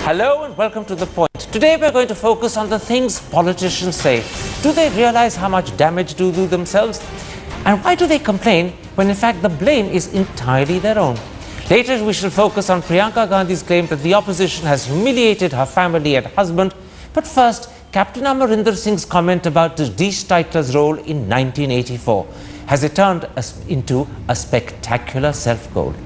Hello and welcome to The Point. Today we're going to focus on the things politicians say. Do they realize how much damage do themselves? And why do they complain when in fact the blame is entirely their own? Later we shall focus on Priyanka Gandhi's claim that the opposition has humiliated her family and husband. But first, Captain Amarinder Singh's comment about Jagdish Titler's role in 1984. Has it turned into a spectacular self-goal?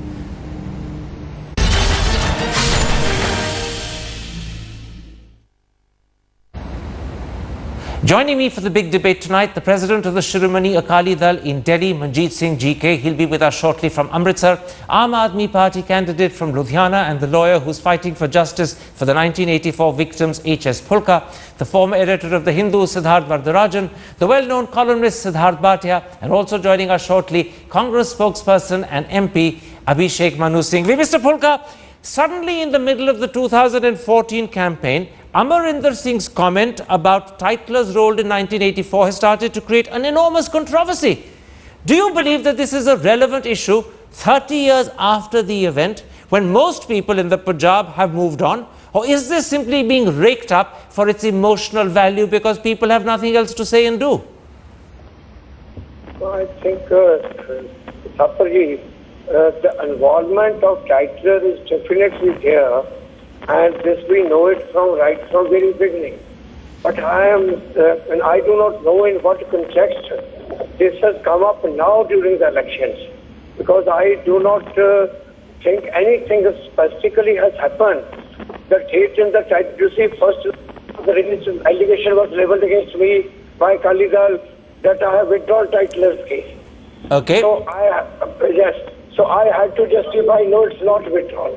Joining me for the big debate tonight, the President of the Shiromani Akali Dal in Delhi, Manjeet Singh GK. He'll be with us shortly from Amritsar. Aam Aadmi Party candidate from Ludhiana and the lawyer who's fighting for justice for the 1984 victims, H.S. Phulka. The former editor of The Hindu, Siddharth Vardarajan. The well-known columnist, Siddharth Bhatia. And also joining us shortly, Congress spokesperson and MP, Abhishek Manu Singh. Mr. Phulka, suddenly in the middle of the 2014 campaign, Amarinder Singh's comment about Titler's role in 1984 has started to create an enormous controversy. Do you believe that this is a relevant issue 30 years after the event, when most people in the Punjab have moved on? Or is this simply being raked up for its emotional value because people have nothing else to say and do? Well, I think, Thaparji, the involvement of Titler is definitely there. And this we know it from very beginning. But I do not know in what context this has come up now during the elections, because I do not think anything specifically has happened. The date in the title, you see, first the allegation was leveled against me by Akali Dal that I have withdrawn Titler's case. Okay. So I had to justify, no, it's not withdrawn.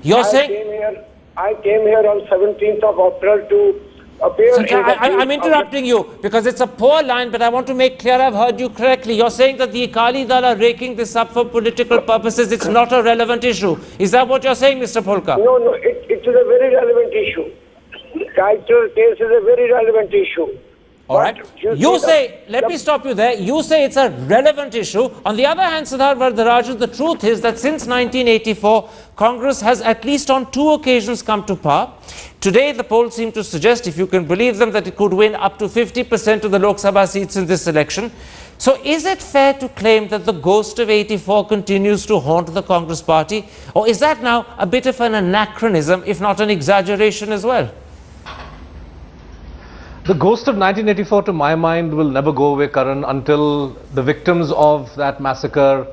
You're saying? I came here on 17th of April to appear. I'm interrupting you because it's a poor line, but I want to make clear I've heard you correctly. You're saying that the Akali Dal are raking this up for political purposes. It's not a relevant issue. Is that what you're saying, Mr. Phulka? No, it is a very relevant issue. Title case is a very relevant issue. All right. You say, let me stop you there. You say it's a relevant issue. On the other hand, Siddharth Vardarajan, the truth is that since 1984, Congress has at least on 2 occasions come to power. Today, the polls seem to suggest, if you can believe them, that it could win up to 50% of the Lok Sabha seats in this election. So is it fair to claim that the ghost of 84 continues to haunt the Congress party? Or is that now a bit of an anachronism, if not an exaggeration as well? The ghost of 1984, to my mind, will never go away, Karan, until the victims of that massacre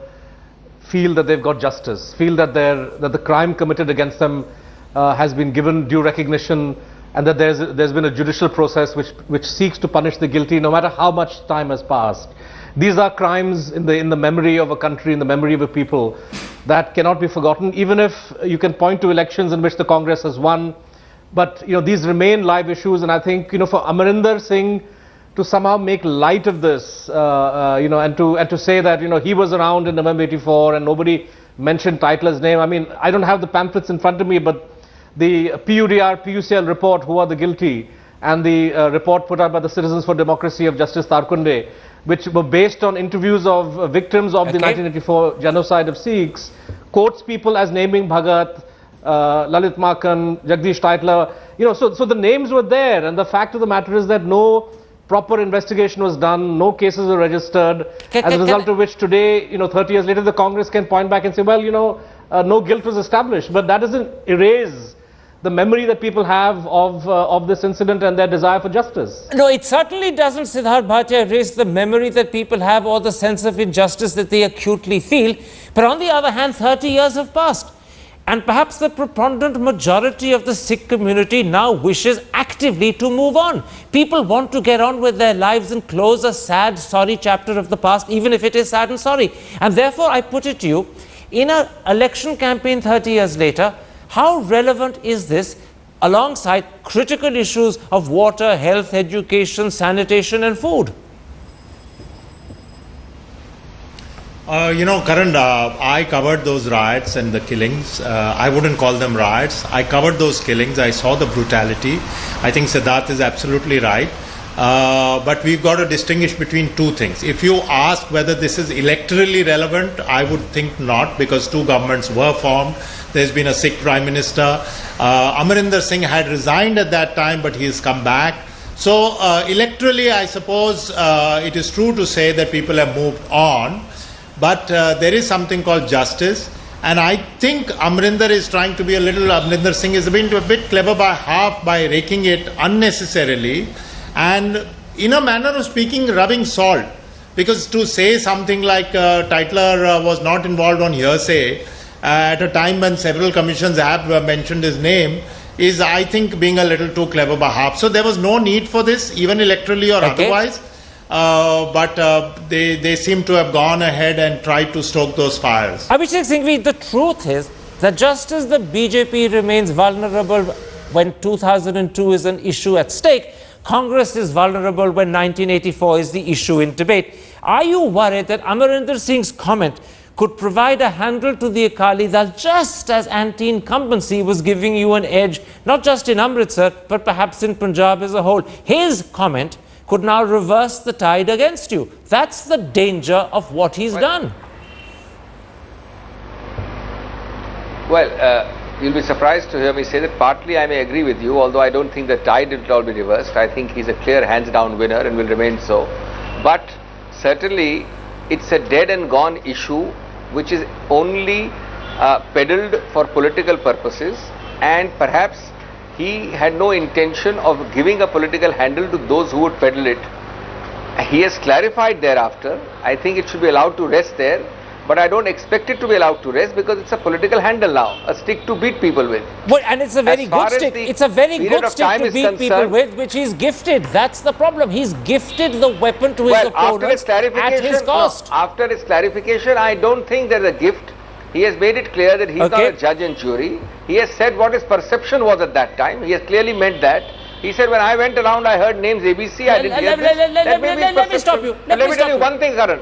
feel that they've got justice, feel that the crime committed against them has been given due recognition, and that there's been a judicial process which seeks to punish the guilty, no matter how much time has passed. These are crimes in the memory of a country, in the memory of a people, that cannot be forgotten, even if you can point to elections in which the Congress has won. But these remain live issues, and I think for Amarinder Singh to somehow make light of this, and to say that he was around in November '84 and nobody mentioned Titler's name. I mean, I don't have the pamphlets in front of me, but the PUCL report, who are the guilty, and the report put out by the Citizens for Democracy of Justice Tarkunde, which were based on interviews of victims of the 1984 genocide of Sikhs, quotes people as naming Bhagat, Lalit Makan, Jagdish Titler, so the names were there, and the fact of the matter is that no proper investigation was done, no cases were registered, as a result of which today, 30 years later, the Congress can point back and say, well, no guilt was established, but that doesn't erase the memory that people have of this incident and their desire for justice. No, it certainly doesn't, Siddharth Bhatia, erase the memory that people have or the sense of injustice that they acutely feel. But on the other hand, 30 years have passed. And perhaps the preponderant majority of the Sikh community now wishes actively to move on. People want to get on with their lives and close a sad, sorry chapter of the past, even if it is sad and sorry. And therefore, I put it to you, in an election campaign 30 years later, how relevant is this alongside critical issues of water, health, education, sanitation and food? Karan, I covered those riots and the killings. I wouldn't call them riots. I covered those killings. I saw the brutality. I think Siddharth is absolutely right. But we've got to distinguish between two things. If you ask whether this is electorally relevant, I would think not, because two governments were formed. There's been a Sikh Prime Minister. Amarinder Singh had resigned at that time, but he has come back. So electorally, I suppose it is true to say that people have moved on, but there is something called justice. And I think Amarinder Singh is being a bit clever by half by raking it unnecessarily and in a manner of speaking rubbing salt. Because to say something like Titler was not involved on hearsay at a time when several commissions have mentioned his name is, I think, being a little too clever by half. So there was no need for this, even electorally or otherwise. But they seem to have gone ahead and tried to stoke those fires. Abhishek Singhvi, the truth is that just as the BJP remains vulnerable when 2002 is an issue at stake, Congress is vulnerable when 1984 is the issue in debate. Are you worried that Amarinder Singh's comment could provide a handle to the Akali Dal just as anti-incumbency was giving you an edge, not just in Amritsar, but perhaps in Punjab as a whole? His comment could now reverse the tide against you. That's the danger of what he's done. Well, you'll be surprised to hear me say that partly I may agree with you, although I don't think the tide will all be reversed. I think he's a clear hands-down winner and will remain so. But certainly, it's a dead and gone issue which is only peddled for political purposes, and perhaps he had no intention of giving a political handle to those who would peddle it. He has clarified thereafter. I think it should be allowed to rest there, but I don't expect it to be allowed to rest because it's a political handle now, a stick to beat people with. But, and it's a very good stick. It's a very good stick to beat people with, which he's gifted. That's the problem. He's gifted the weapon to his opponents at his cost. No, after his clarification, I don't think there's a gift. He has made it clear that he's not a judge and jury. He has said what his perception was at that time. He has clearly meant that. He said, when I went around, I heard names ABC, I didn't hear this. Let me stop you. Let me tell you one thing, Karan.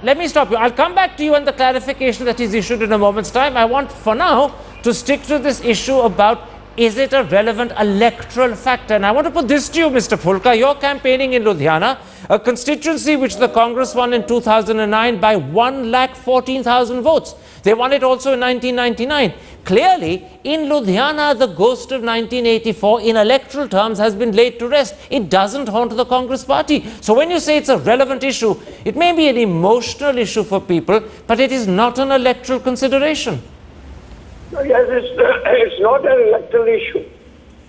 Let me stop you. I'll come back to you on the clarification that is issued in a moment's time. I want, for now, to stick to this issue about, is it a relevant electoral factor? And I want to put this to you, Mr. Phulka. You're campaigning in Ludhiana, a constituency which the Congress won in 2009 by 1,14,000 votes. They won it also in 1999. Clearly, in Ludhiana, the ghost of 1984 in electoral terms has been laid to rest. It doesn't haunt the Congress party. So when you say it's a relevant issue, it may be an emotional issue for people, but it is not an electoral consideration. Yes, it's not an electoral issue.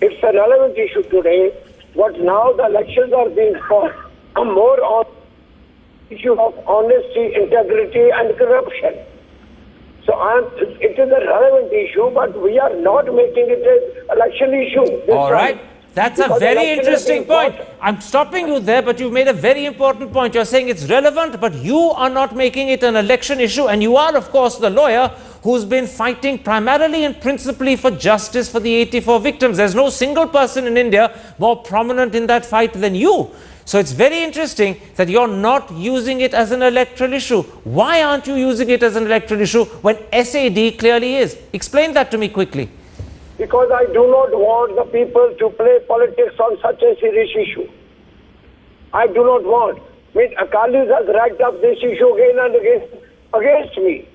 It's a relevant issue today. But now the elections are being fought more on the issue of honesty, integrity and corruption. So it is a relevant issue, but we are not making it an election issue. All right. That's a very interesting point. I'm stopping you there, but you've made a very important point. You're saying it's relevant, but you are not making it an election issue. And you are, of course, the lawyer who's been fighting primarily and principally for justice for the 84 victims. There's no single person in India more prominent in that fight than you. So it's very interesting that you're not using it as an electoral issue. Why aren't you using it as an electoral issue when SAD clearly is? Explain that to me quickly. Because I do not want the people to play politics on such a serious issue. I do not want. I mean, Akalis has racked up this issue again and again against me.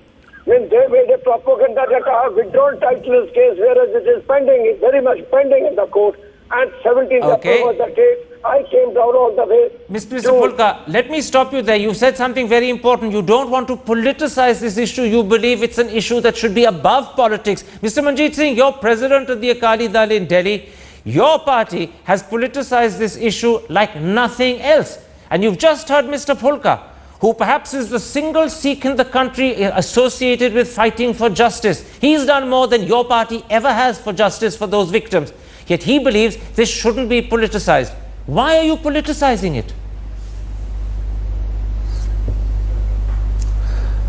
When they made a propaganda that I have withdrawn Titler's case, whereas it is pending, very much pending in the court, and 17th April was the date. I came down all the way. Mr. Phulka, let me stop you there. You said something very important. You don't want to politicize this issue. You believe it's an issue that should be above politics. Mr. Manjeet Singh, you're president of the Akali Dal in Delhi. Your party has politicized this issue like nothing else. And you've just heard Mr. Phulka, who perhaps is the single Sikh in the country associated with fighting for justice. He's done more than your party ever has for justice for those victims. Yet he believes this shouldn't be politicized. Why are you politicizing it?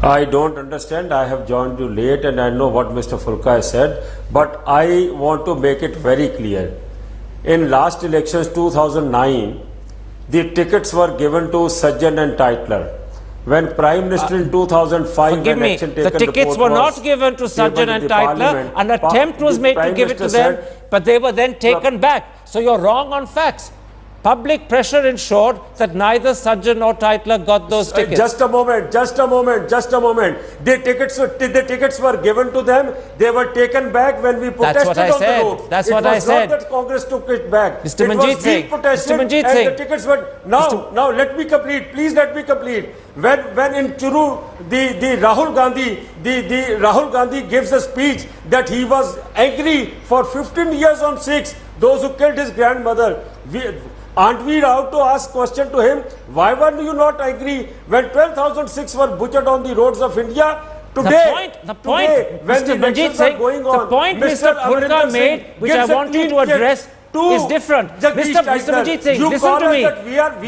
I don't understand. I have joined you late and I know what Mr. Phulka has said, but I want to make it very clear. In last elections 2009, the tickets were given to Sajjan and Titler. When Prime Minister in 2005, forgive me, the tickets were not given to Sajjan and Titler. An attempt was made to give it to them, but they were then taken back. So you're wrong on facts. public pressure ensured that neither Sajjan nor Titler got those tickets. Just a moment. The tickets were given to them. They were taken back when we protested on the road. That's what I said. It was not that Congress took it back. Mr. Manjeet Singh. Mr. Manjeet Singh. The tickets were... Now, let me complete. Please let me complete. When in Churu, the Rahul Gandhi gives a speech that he was angry for 15 years on Sikhs, those who killed his grandmother. Aren't we allowed to ask question to him? Why were you not angry when 12,000 Sikhs were butchered on the roads of India? Today, the point, when Mr. the Manjeet Singh, going on, the point Mr. Phulka made, which I want you to address, is different. Mr. Manjeet Singh, listen to me.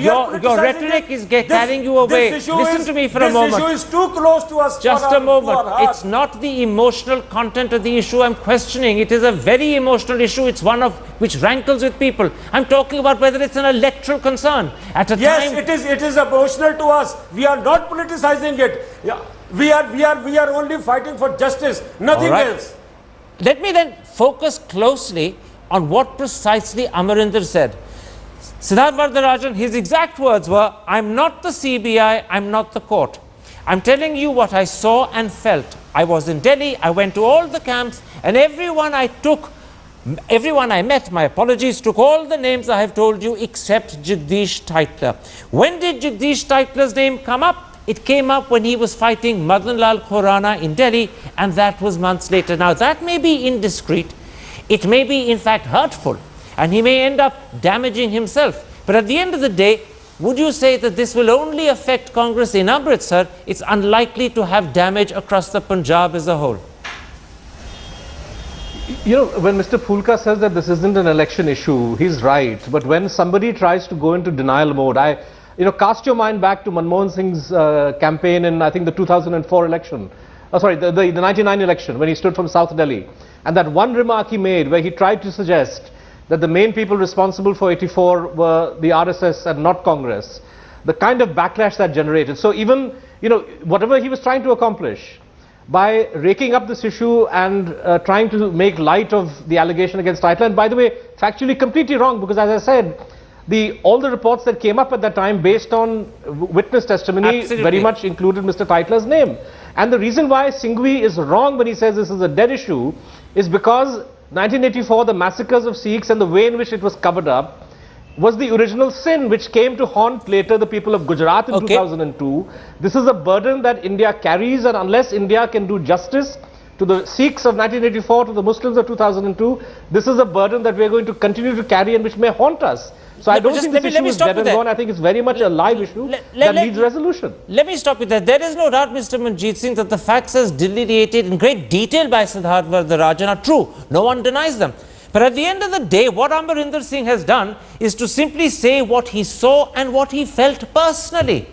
Your rhetoric is carrying you away. Listen to me for a moment. This issue is too close to us. Just a moment. It's not the emotional content of the issue I'm questioning. It is a very emotional issue. It's one of which rankles with people. I'm talking about whether it's an electoral concern. Yes, it is emotional to us. We are not politicizing it. Yeah. We are only fighting for justice. Nothing else. Let me then focus closely on what precisely Amarinder said. Siddharth Varadarajan, his exact words were, I'm not the CBI, I'm not the court. I'm telling you what I saw and felt. I was in Delhi, I went to all the camps, and everyone I met, my apologies, took all the names I have told you except Jagdish Titler. When did Jagdish Titler's name come up? It came up when he was fighting Madan Lal Khurana in Delhi, and that was months later. Now, that may be indiscreet. It may be, in fact, hurtful, and he may end up damaging himself. But at the end of the day, would you say that this will only affect Congress in Amritsar? It's unlikely to have damage across the Punjab as a whole. You know, when Mr. Phulka says that this isn't an election issue, he's right. But when somebody tries to go into denial mode, cast your mind back to Manmohan Singh's campaign in, I think, the 2004 election. The 99 election, when he stood from South Delhi. And that one remark he made where he tried to suggest that the main people responsible for 84 were the RSS and not Congress. The kind of backlash that generated. So even, whatever he was trying to accomplish, by raking up this issue and trying to make light of the allegation against Titler, and by the way, factually completely wrong, because as I said, all the reports that came up at that time based on witness testimony very much included Mr. Titler's name. And the reason why Singhvi is wrong when he says this is a dead issue is because 1984, the massacres of Sikhs and the way in which it was covered up was the original sin which came to haunt later the people of Gujarat in 2002. This is a burden that India carries, and unless India can do justice to the Sikhs of 1984, to the Muslims of 2002, this is a burden that we are going to continue to carry and which may haunt us. So I don't think this issue is dead and gone. I think it's very much a live issue that needs resolution. Let me stop you there. There is no doubt, Mr. Manjeet Singh, that the facts as delineated in great detail by Siddharth Varadarajan are true. No one denies them. But at the end of the day, what Amarinder Singh has done is to simply say what he saw and what he felt personally.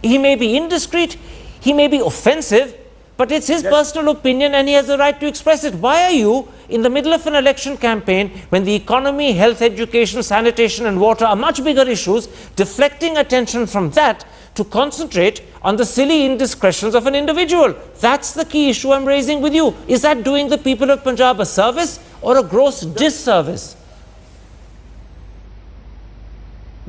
He may be indiscreet, he may be offensive, but it's his personal opinion and he has the right to express it. Why are you, in the middle of an election campaign, when the economy, health, education, sanitation and water are much bigger issues, deflecting attention from that to concentrate on the silly indiscretions of an individual? That's the key issue I'm raising with you. Is that doing the people of Punjab a service or a gross disservice?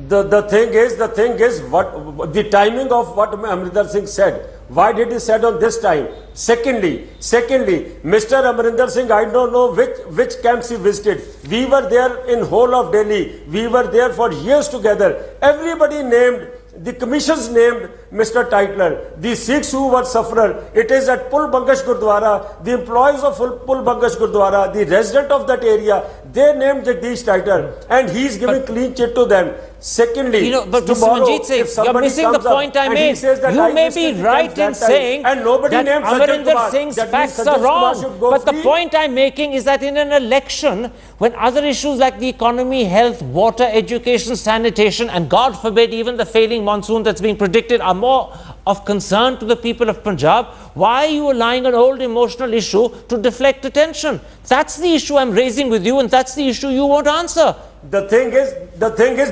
The thing is what the timing of what Amarinder Singh said. Why did he said on this time? Secondly, Mr. Amarinder Singh, I don't know which camps he visited. We were there in whole of Delhi. We were there for years together. Everybody named, the commissions named Mr. Titler. The Sikhs who were sufferer, it is at Pul Bangash Gurdwara, the employees of Pul Bangash Gurdwara, the resident of that area, they named Jagdish Titler, and he is giving clean chit to them. Secondly, but tomorrow, Mr. Manjeet Singh, you're missing the point I made. You may be right in saying that Amarinder Singh's facts are wrong, but the point I'm making is that in an election, when other issues like the economy, health, water, education, sanitation, and God forbid even the failing monsoon that's being predicted are more of concern to the people of Punjab, why are you allowing an old emotional issue to deflect attention? That's the issue I'm raising with you, and that's the issue you won't answer. The thing is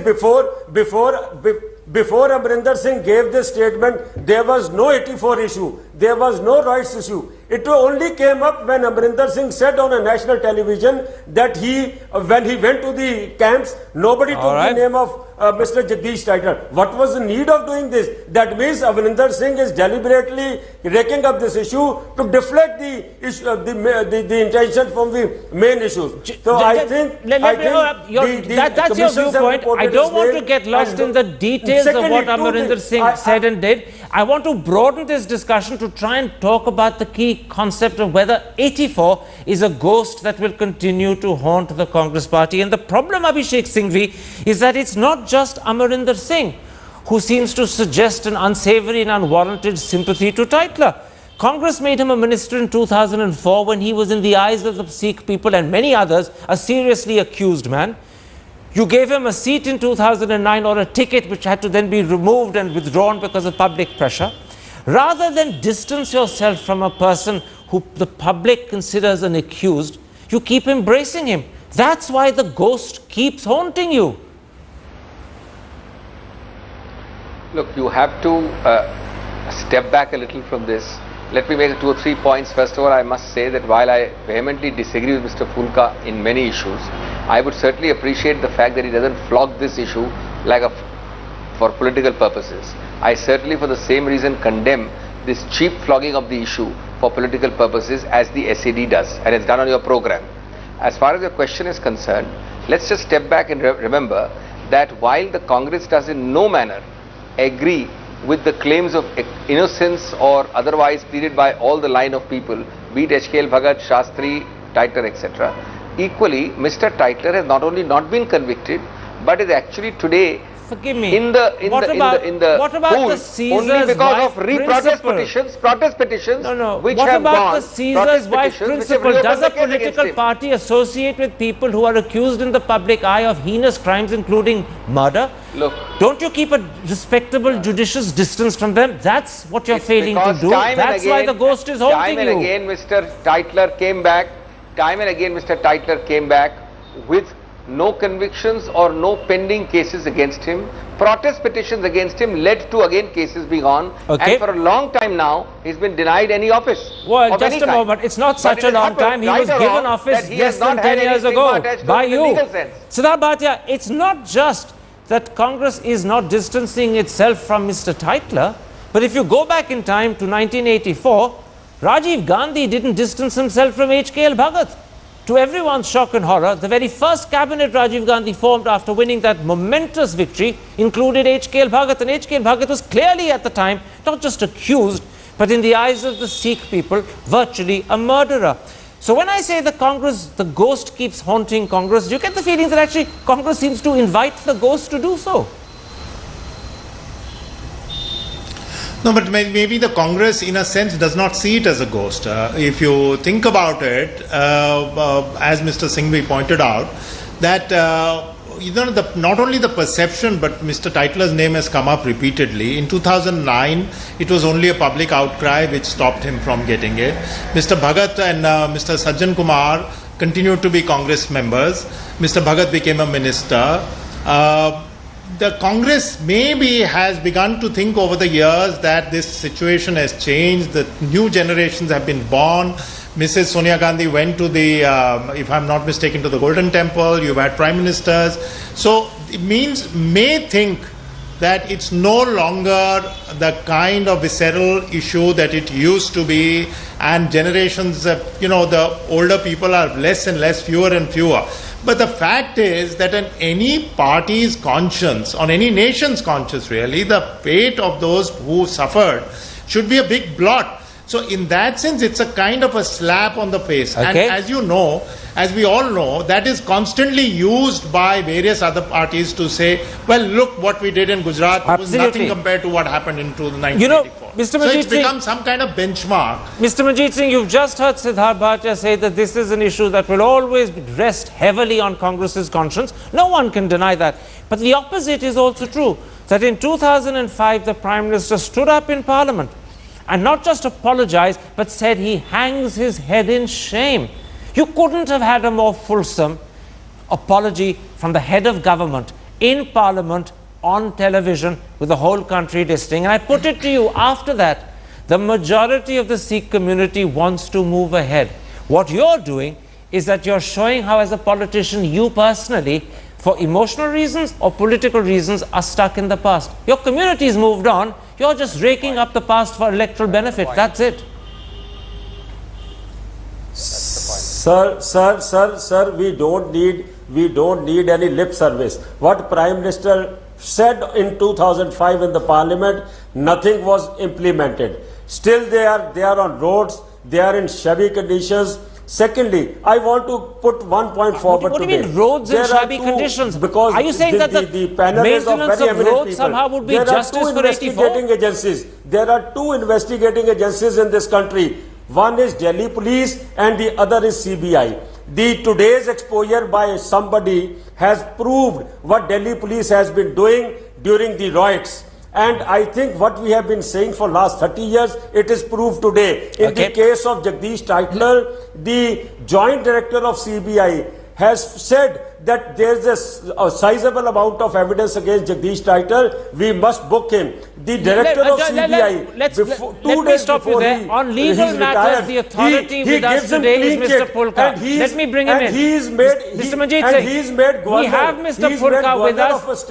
before Amarinder Singh gave this statement, there was no 84 issue, there was no rights issue. It only came up when Amarinder Singh said on a national television that when he went to the camps, nobody took the name of Mr. Jagdish Titler. What was the need of doing this? That means Amarinder Singh is deliberately raking up this issue to deflect the issue, the intention from the main issues. So I think that's your viewpoint. I don't want to get lost in the details of what Amarinder Singh said and did. I want to broaden this discussion to try and talk about the key concept of whether 84 is a ghost that will continue to haunt the Congress party. And the problem, Abhishek Singhvi, is that it's not just Amarinder Singh who seems to suggest an unsavory and unwarranted sympathy to Titler. Congress made him a minister in 2004 when he was, in the eyes of the Sikh people and many others, a seriously accused man. You gave him a seat in 2009 or a ticket which had to then be removed and withdrawn because of public pressure. Rather than distance yourself from a person who the public considers an accused, you keep embracing him. That's why the ghost keeps haunting you. Look, you have to step back a little from this. Let me make 2 or 3 points. First of all, I must say that while I vehemently disagree with Mr. Fulka in many issues, I would certainly appreciate the fact that he doesn't flog this issue for political purposes. I certainly, for the same reason, condemn this cheap flogging of the issue for political purposes as the SAD does, and it's done on your program. As far as your question is concerned, let's just step back and remember that while the Congress does in no manner agree with the claims of innocence or otherwise pleaded by all the line of people, be it HKL Bhagat, Shastri, Titler, etc. Equally, Mr. Titler has not only not been convicted, but is actually today, forgive me, what about the Caesar's only because of protest petitions No. which what have about gone, the Caesar's wife principle? Does a political party associate with people who are accused in the public eye of heinous crimes, including murder? Look, don't you keep a respectable, judicious distance from them? That's what you're failing to do. That's why the ghost is haunting you. Time and again, Mr. Titler came back. Time and again, Mr. Titler came back with no convictions or no pending cases against him. Protest petitions against him led to again cases being on. Okay. And for a long time now, he's been denied any office. Well, just a moment. It's not such a long time. He was given office less than 10 years ago by you. Siddharth Bhatia, it's not just that Congress is not distancing itself from Mr. Titler, but if you go back in time to 1984, Rajiv Gandhi didn't distance himself from HKL Bhagat. To everyone's shock and horror, the very first cabinet Rajiv Gandhi formed after winning that momentous victory included HKL Bhagat. And HKL Bhagat was clearly at the time not just accused, but in the eyes of the Sikh people, virtually a murderer. So when I say the ghost keeps haunting Congress, do you get the feeling that actually Congress seems to invite the ghost to do so? No, but maybe the Congress, in a sense, does not see it as a ghost. If you think about it, as Mr. Singhvi pointed out, that not only the perception, but Mr. Titler's name has come up repeatedly. In 2009, it was only a public outcry which stopped him from getting it. Mr. Bhagat and Mr. Sajjan Kumar continued to be Congress members. Mr. Bhagat became a minister. The Congress maybe has begun to think over the years that this situation has changed, the new generations have been born. Mrs. Sonia Gandhi went to the, if I'm not mistaken, to the Golden Temple, you've had prime ministers. So it may think that it's no longer the kind of visceral issue that it used to be, and generations, the older people are less and less, fewer and fewer. But the fact is that in any party's conscience, on any nation's conscience really, the fate of those who suffered should be a big blot. So in that sense, it's a kind of a slap on the face. Okay. And as you know, as we all know, that is constantly used by various other parties to say, well, look what we did in Gujarat. It was nothing compared to what happened in 1984. Mr. So it's become some kind of benchmark. Mr. Manjeet Singh, you've just heard Siddharth Bhatia say that this is an issue that will always rest heavily on Congress's conscience. No one can deny that. But the opposite is also true, that in 2005, the Prime Minister stood up in Parliament and not just apologized, but said he hangs his head in shame. You couldn't have had a more fulsome apology from the head of government in Parliament, on television, with the whole country listening. And I put it to you, after that, the majority of the Sikh community wants to move ahead. What you're doing is that you're showing how, as a politician, you personally for emotional reasons or political reasons, are stuck in the past. Your community's moved on. You're just raking up the past for electoral benefit. That's it. Sir, we don't need any lip service. What Prime Minister said in 2005 in the Parliament, nothing was implemented. Still they are on roads, they are in shabby conditions. Secondly, I want to put one point forward What do today. you mean roads in shabby conditions? Because are you saying that the panelists of maintenance very of eminent roads people, somehow would be there justice for 84? There are two investigating agencies in this country. One is Delhi Police and the other is CBI. Today's exposure by somebody has proved what Delhi Police has been doing during the riots. And I think what we have been saying for last 30 years, it is proved today. In the case of Jagdish Titler, the Joint Director of CBI has said that there is a sizable amount of evidence against Jagdish Titler. We must book him. The Director of CBI, let me stop you there. On legal matters, the authority with us today is Mr. Pulka. Let me bring him in. Mr. Manjeet Singh, we have Mr. Pulka with us.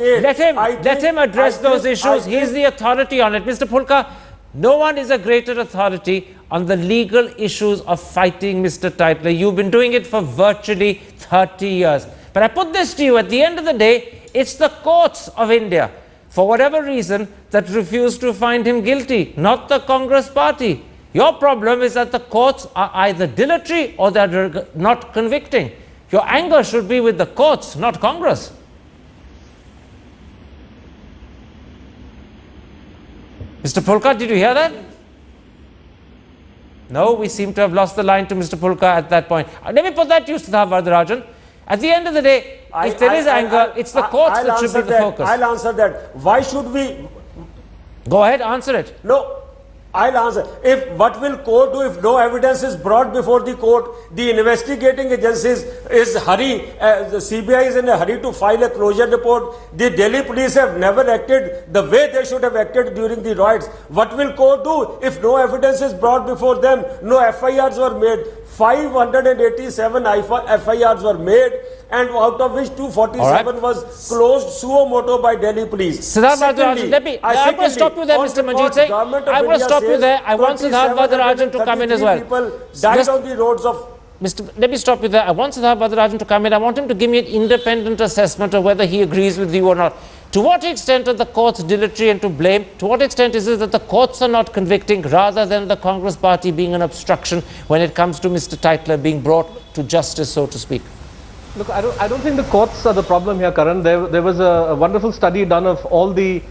Let him address those issues. He is the authority on it. Mr. Pulka, no one is a greater authority on the legal issues of fighting Mr. Titler. You've been doing it for virtually 30 years. But I put this to you, at the end of the day, it's the courts of India, for whatever reason, that refuse to find him guilty, not the Congress party. Your problem is that the courts are either dilatory or they're not convicting. Your anger should be with the courts, not Congress. Mr. Pulka, did you hear that? No, we seem to have lost the line to Mr. Pulka at that point. Let me put that to you, Siddharth Varadarajan. At the end of the day, if there is anger, it's the courts that should be the focus. I'll answer that. Why should we? Go ahead, answer it. No, I'll answer. If what will court do if no evidence is brought before the court? The investigating agencies is hurry. The CBI is in a hurry to file a closure report. The Delhi police have never acted the way they should have acted during the riots. What will court do if no evidence is brought before them? No FIRs were made. 587 FIRs were made, and out of which 247 was closed suo moto by Delhi police. Siddharth Varadarajan, I'm going to stop you there, Mr. Manjeet Singh. I'm going to stop you there. I want Siddharth Varadarajan to come in as well. People died on the roads of... Let me stop you there. I want Siddharth Varadarajan to come in. I want him to give me an independent assessment of whether he agrees with you or not. To what extent are the courts dilatory and to blame? To what extent is it that the courts are not convicting rather than the Congress party being an obstruction when it comes to Mr. Titler being brought to justice, so to speak? Look, I don't think the courts are the problem here, Karan. There was a wonderful study done of all the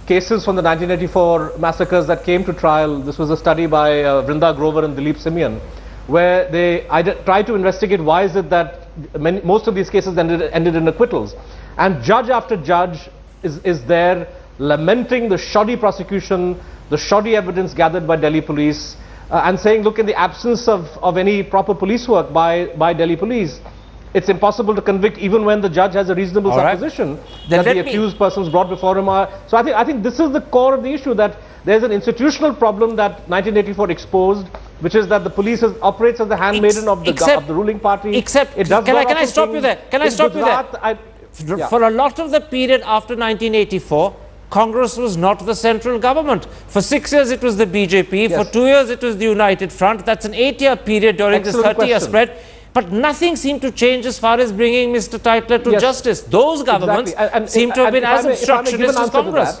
cases from the 1984 massacres that came to trial. This was a study by Vrinda Grover and Dilip Simeon, where they tried to investigate why is it that most of these cases ended in acquittals. And judge after judge is there lamenting the shoddy prosecution, the shoddy evidence gathered by Delhi police, and saying, look, in the absence of any proper police work by Delhi police, it's impossible to convict even when the judge has a reasonable supposition that the accused persons brought before him are... So I think this is the core of the issue, that there's an institutional problem that 1984 exposed, which is that the police operates as the handmaiden of the ruling party. Can I stop you there? Can I stop you there? For a lot of the period after 1984, Congress was not the central government. For 6 years it was the BJP, for 2 years it was the United Front. That's an 8-year period during this 30-year spread. But nothing seemed to change as far as bringing Mr. Titler to justice. Those governments seem to have been as obstructionist as Congress.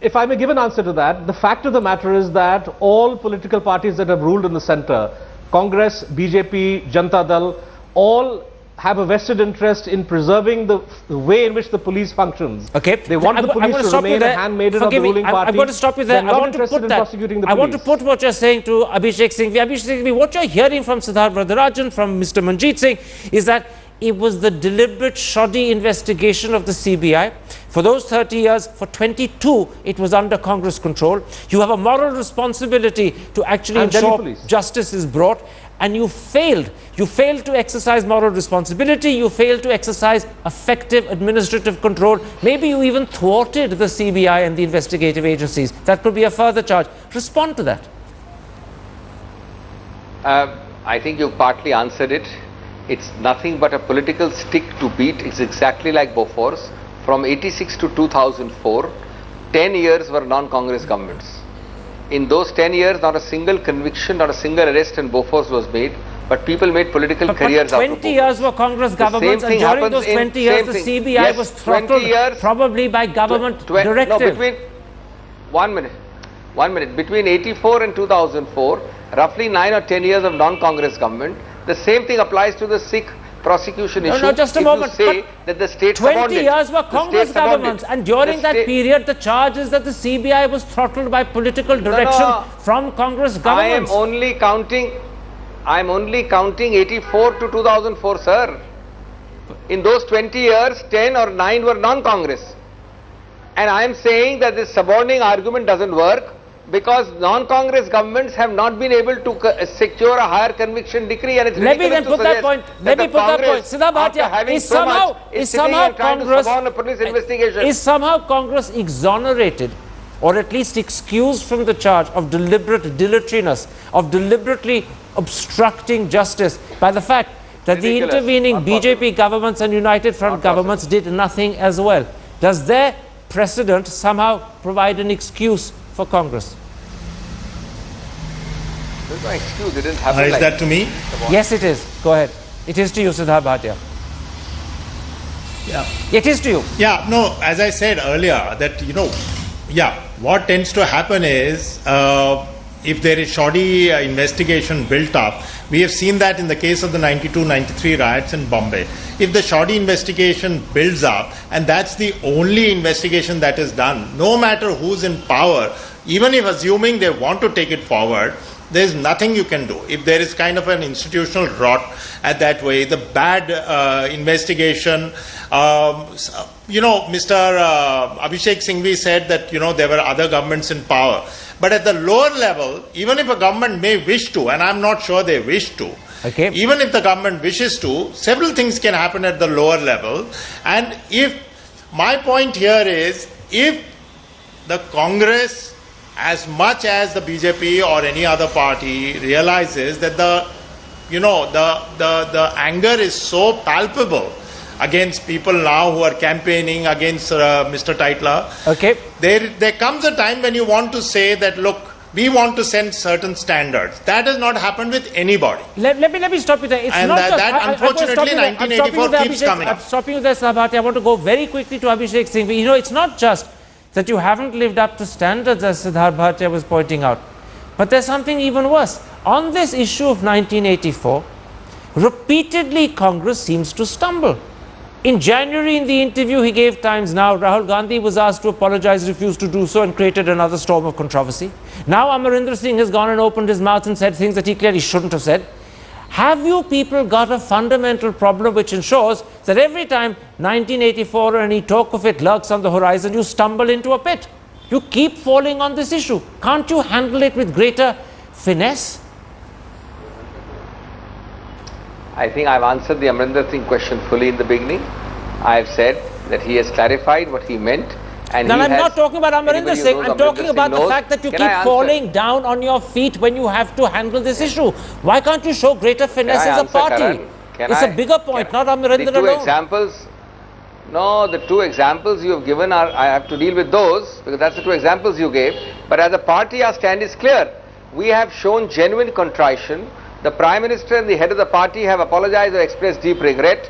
If I may give an answer to that, the fact of the matter is that all political parties that have ruled in the centre, Congress, BJP, Janata Dal, all have a vested interest in preserving the way in which the police functions. They want the police to remain a handmaiden of the ruling party. I'm going to stop you there. I want to put what you're saying to Abhishek Singhvi. Abhishek Singhvi, what you're hearing from Siddharth Varadarajan, from Mr. Manjeet Singh, is that it was the deliberate, shoddy investigation of the CBI. For those 30 years, for 22, it was under Congress control. You have a moral responsibility to actually ensure justice is brought. And you failed. You failed to exercise moral responsibility. You failed to exercise effective administrative control. Maybe you even thwarted the CBI and the investigative agencies. That could be a further charge. Respond to that. I think you partly answered it. It's nothing but a political stick to beat. It's exactly like Bofors. From 86 to 2004, 10 years were non-Congress governments. In those 10 years, not a single conviction, not a single arrest in Bofors was made, but people made political careers out of Bofors. 20 years were Congress governments, and during those 20 years, the CBI was throttled probably by government directive. No, one minute. Between 84 and 2004, roughly 9 or 10 years of non-Congress government. The same thing applies to the Sikh prosecution issue. No, just a moment. If you say that the state 20 years were Congress governments, and during that period, the charge is that the CBI was throttled by political direction from Congress governments. I am only counting 84 to 2004, sir. In those 20 years, 10 or 9 were non-Congress. And I am saying that this subordinating argument doesn't work because non-Congress governments have not been able to secure a higher conviction decree, and it's Let me then put that point. Let me put that point. Siddha Bhatia, is somehow Congress exonerated, or at least excused from the charge of deliberate dilatoriness, of deliberately obstructing justice by the fact that the intervening BJP governments and United Front governments did nothing as well? Does their precedent somehow provide an excuse for Congress? There's no excuse. It didn't happen. Is that to me? Yes, it is. Go ahead. It is to you, Siddha Bhatia. Yeah. It is to you. Yeah, no, as I said earlier, that, what tends to happen is, if there is shoddy investigation built up, we have seen that in the case of the 92-93 riots in Bombay. If the shoddy investigation builds up, and that's the only investigation that is done, no matter who's in power, even if assuming they want to take it forward, there's nothing you can do. If there is kind of an institutional rot at that way, the bad investigation, Mr. Abhishek Singhvi said that, there were other governments in power. But at the lower level, even if a government may wish to, and I'm not sure they wish to, even if the government wishes to, several things can happen at the lower level. And my point here is, if the Congress, as much as the BJP or any other party, realizes that the anger is so palpable against people now who are campaigning against Mr. Titler. There comes a time when you want to say that, look, we want to send certain standards. That has not happened with anybody. Let me stop you there. It's and not that unfortunately 1984 keeps coming up. I'm stopping you there, Sabhati. I want to go very quickly to Abhishek Singhvi. It's not just that you haven't lived up to standards, as Siddharth Bhatia was pointing out, but there's something even worse. On this issue of 1984, repeatedly Congress seems to stumble. In January, in the interview he gave Times Now, Rahul Gandhi was asked to apologize, refused to do so, and created another storm of controversy. Now Amarinder Singh has gone and opened his mouth and said things that he clearly shouldn't have said. Have you people got a fundamental problem which ensures that every time 1984 or any talk of it lurks on the horizon, you stumble into a pit? You keep falling on this issue. Can't you handle it with greater finesse? I think I've answered the Amarinder Singh question fully in the beginning. I have said that he has clarified what he meant. And I'm not talking about Amarinder Singh. I'm talking about the fact that you keep falling down on your feet when you have to handle this issue. Why can't you show greater finesse as a party? It's a bigger point, not Amarinder alone. The two examples you have given I have to deal with those because that's the two examples you gave. But as a party, our stand is clear. We have shown genuine contrition. The Prime Minister and the head of the party have apologized or expressed deep regret.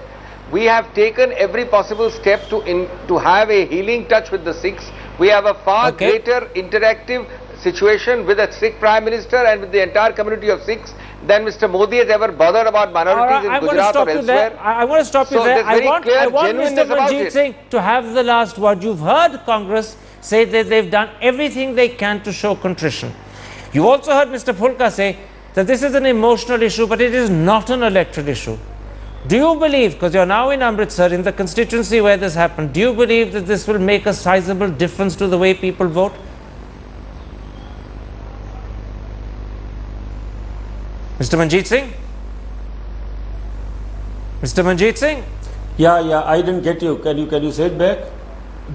We have taken every possible step to have a healing touch with the Sikhs. We have a far greater interactive situation with the Sikh Prime Minister and with the entire community of Sikhs than Mr. Modi has ever bothered about minorities in Gujarat or elsewhere. I want to stop you there. I want Mr. Manjeet Singh to have the last word. You've heard Congress say that they've done everything they can to show contrition. You also heard Mr. Phulka say that this is an emotional issue, but it is not an electoral issue. Do you believe, because you're now in Amritsar, in the constituency where this happened, do you believe that this will make a sizable difference to the way people vote? Mr. Manjeet Singh? Mr. Manjeet Singh? Yeah, I didn't get you. Can you say it back?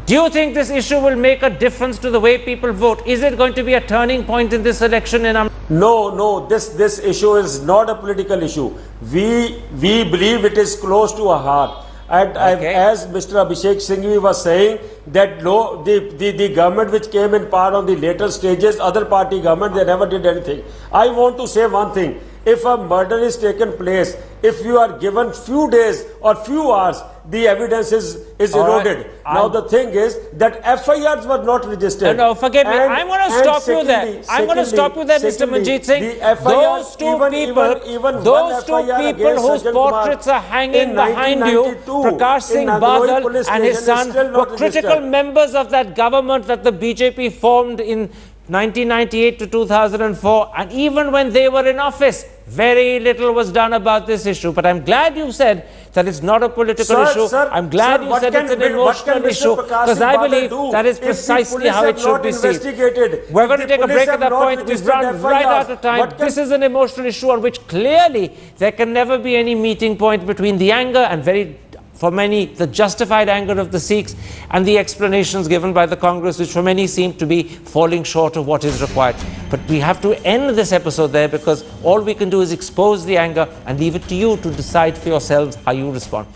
Do you think this issue will make a difference to the way people vote? Is it going to be a turning point in this election in Amritsar? No, this issue is not a political issue. We believe it is close to our heart. And as Mr. Abhishek Singhvi was saying, that the government which came in power on the later stages, other party government, they never did anything. I want to say one thing. If a murder is taken place, if you are given few days or few hours, the evidence is eroded. Right. Now the thing is that FIRs were not registered. No, forgive me. I'm going to stop you there. I'm going to stop you there, Mr. Manjeet Singh. Those two people whose portraits are hanging behind you, Prakash Singh Badal and his son, were critical members of that government that the BJP formed in 1998 to 2004, and even when they were in office, very little was done about this issue. But I'm glad you said that it's not a political issue. I'm glad you said it's an emotional issue, because I believe that is precisely how it should be seen. We're going to take a break at that point. We've run right out of time. This is an emotional issue on which clearly there can never be any meeting point between the anger and for many, the justified anger of the Sikhs and the explanations given by the Congress, which for many seem to be falling short of what is required. But we have to end this episode there, because all we can do is expose the anger and leave it to you to decide for yourselves how you respond.